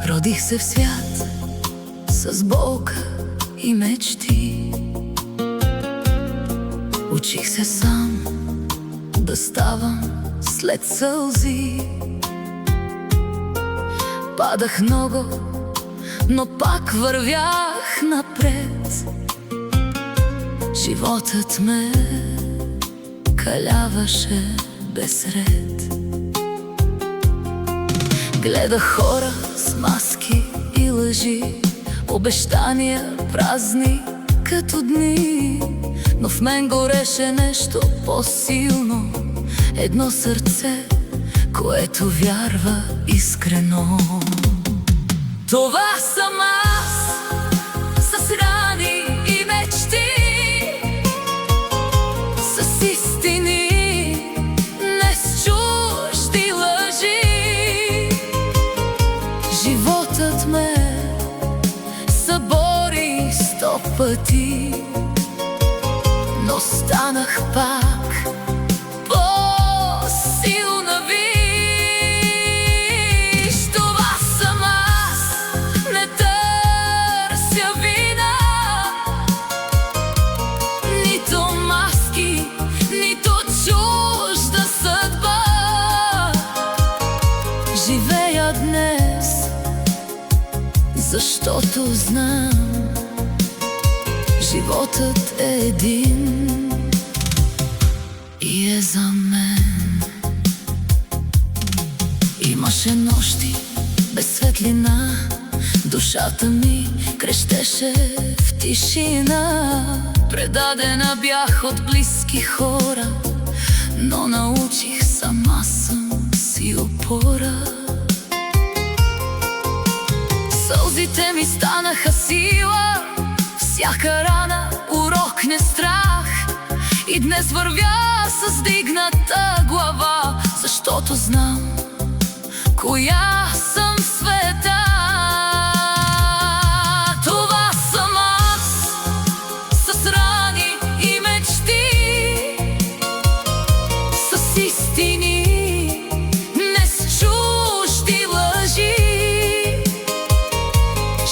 Родих се в свят с болка и мечти. Учих се сам да ставам след сълзи. Падах много, но пак вървях напред. Животът ме каляваше без ред. Гледах хора с маски и лъжи, обещания празни като дни. Но в мен гореше нещо по-силно, едно сърце, което вярва искрено. Това съм аз с рани и мечти, с истини, не с чужди лъжи. Животът ме събори 100 пъти, но станах пак по-силна. Виж, това съм аз, не търся вина, нито маски, нито чужда съдба. Живея днес, защото знам, животът е един и е за мен. Имаше нощи без светлина, душата ми крещеше в тишина. Предадена бях от близки хора, но научих сама съм си опора. Сълзите ми станаха сила, всяка рана урок, не страх. И днес вървя с дигната глава, защото знам коя съм в света. Това съм аз с рани и мечти, с истини, не с чужди лъжи.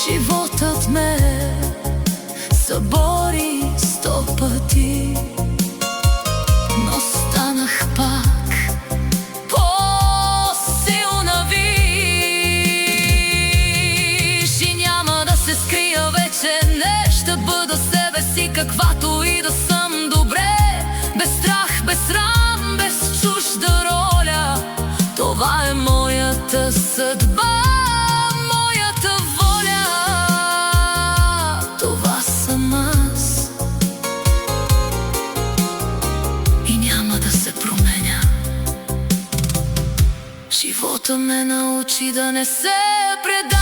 Животът ме събори 100 пъти, но станах пак по-силна. Виж, и няма да се скрия вече, не ще бъда себе си, каквато и да съм. Добре, без страх, без срам, без чужда роля. Това е моята съдба, моята воля. Това съм аз и няма да се променя. Живота ме научи да не се предам.